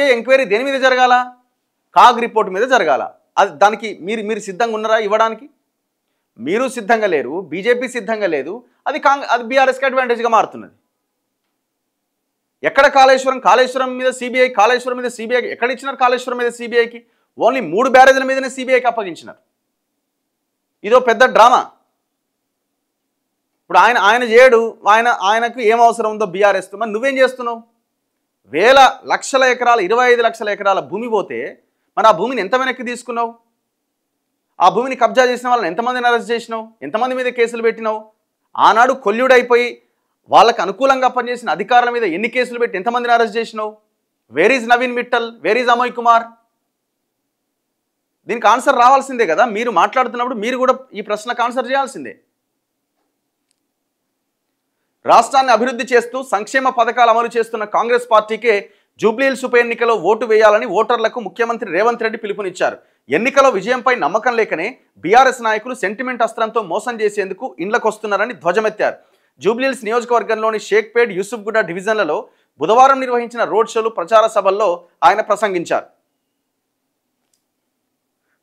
Enquiry దేని మీద జరగాల? కాగ్ రిపోర్ట్ మీద జరగాల. అది దానికి మీరు సిద్ధంగా ఉన్నారా ఇవ్వడానికి? మీరు సిద్ధంగా లేరు, బీజేపీ సిద్ధంగా లేదు. అది బీఆర్ఎస్కి అడ్వాంటేజ్గా మారుతున్నది. ఎక్కడ కాళేశ్వరం మీద సిబిఐ, కాళేశ్వరం మీద సిబిఐకి ఎక్కడ ఇచ్చినారు? కాళేశ్వరం మీద సిబిఐకి ఓన్లీ 3 బ్యారేజ్ల మీదనే సిబిఐకి అప్పగించినారు. ఇదో పెద్ద డ్రామా. ఇప్పుడు ఆయన చేయడు, ఆయనకు ఏం అవసరం ఉందో బీఆర్ఎస్తో. మరి నువ్వేం చేస్తున్నావు? వేల లక్షల ఎకరాలు, 25 లక్షల ఎకరాల భూమి పోతే మరి ఆ భూమిని ఎంత వెనక్కి తీసుకున్నావు? ఆ భూమిని కబ్జా చేసిన వాళ్ళని ఎంతమందిని అరెస్ట్ చేసినావు? ఎంతమంది మీద కేసులు పెట్టినావు? ఆనాడు కొల్లుడైపోయి వాళ్ళకు అనుకూలంగా పనిచేసిన అధికారుల మీద ఎన్ని కేసులు పెట్టి ఎంతమందిని అరెస్ట్ చేసినావు? Where is Naveen Mittal? Where is Amoy Kumar? దీనికి ఆన్సర్ రావాల్సిందే కదా. మీరు మాట్లాడుతున్నప్పుడు మీరు కూడా ఈ ప్రశ్నకు ఆన్సర్ చేయాల్సిందే. రాష్ట్రాన్ని అభివృద్ధి చేస్తూ సంక్షేమ పథకాలు అమలు చేస్తున్న కాంగ్రెస్ పార్టీకే జూబ్లీహిల్స్ ఉప ఎన్నికలో ఓటు వేయాలని ఓటర్లకు ముఖ్యమంత్రి రేవంత్ రెడ్డి పిలుపునిచ్చారు. ఎన్నికలో విజయంపై నమ్మకం లేకనే బీఆర్ఎస్ నాయకులు సెంటిమెంట్ అస్త్రంతో మోసం చేసేందుకు ఇండ్లకొస్తున్నారని ధ్వజమెత్తారు. జూబ్లీహిల్స్ నియోజకవర్గంలోని షేక్పేట్, యూసుఫ్గూడ డివిజన్లలో బుధవారం నిర్వహించిన రోడ్ షోలు, ప్రచార సభల్లో ఆయన ప్రసంగించారు.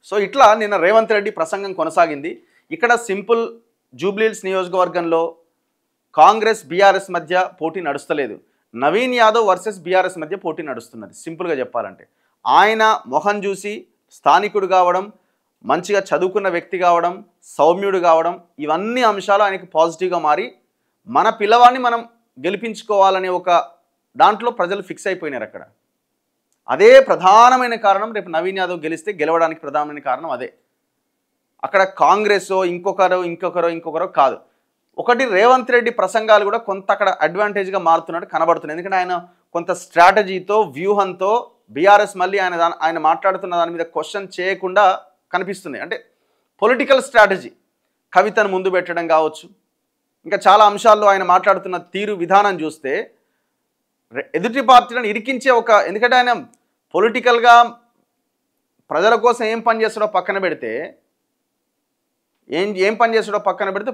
సో ఇట్లా నిన్న రేవంత్ రెడ్డి ప్రసంగం కొనసాగింది. ఇక్కడ సింపుల్, జూబ్లీహిల్స్ నియోజకవర్గంలో కాంగ్రెస్ బీఆర్ఎస్ మధ్య పోటీ నడుస్తలేదు. నవీన్ యాదవ్ వర్సెస్ బీఆర్ఎస్ మధ్య పోటీ నడుస్తున్నది. సింపుల్గా చెప్పాలంటే ఆయన మొహం చూసి స్థానికుడు కావడం, మంచిగా చదువుకున్న వ్యక్తి కావడం, సౌమ్యుడు కావడం, ఇవన్నీ అంశాలు ఆయనకి పాజిటివ్గా మారి మన పిల్లవాడిని మనం గెలిపించుకోవాలనే ఒక దాంట్లో ప్రజలు ఫిక్స్ అయిపోయినారు. అక్కడ అదే ప్రధానమైన కారణం. రేపు నవీన్ యాదవ్ గెలిస్తే గెలవడానికి ప్రధానమైన కారణం అదే. అక్కడ కాంగ్రెస్ ఇంకొకరో కాదు. ఒకటి, రేవంత్ రెడ్డి ప్రసంగాలు కూడా కొంత అక్కడ అడ్వాంటేజ్గా మారుతున్నట్టు కనబడుతుంది. ఎందుకంటే ఆయన కొంత స్ట్రాటజీతో, వ్యూహంతో బీఆర్ఎస్ మళ్ళీ ఆయన మాట్లాడుతున్న దాని మీద క్వశ్చన్ చేయకుండా కనిపిస్తుంది. అంటే పొలిటికల్ స్ట్రాటజీ, కవితను ముందు పెట్టడం కావచ్చు, ఇంకా చాలా అంశాల్లో ఆయన మాట్లాడుతున్న తీరు విధానం చూస్తే ఎదుటి పార్టీలను ఇరికించే ఎందుకంటే ఆయన పొలిటికల్గా ప్రజల కోసం ఏం పని చేస్తాడో పక్కన పెడితే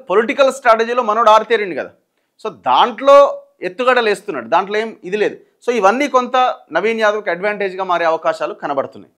పొలిటికల్ స్ట్రాటజీలో మనోడు ఆరితేరిండు కదా. సో దాంట్లో ఎత్తుగడలు వేస్తున్నాడు, దాంట్లో ఏం ఇది లేదు. సో ఇవన్నీ కొంత నవీన్ యాదవ్కి అడ్వాంటేజ్గా మారే అవకాశాలు కనబడుతున్నాయి.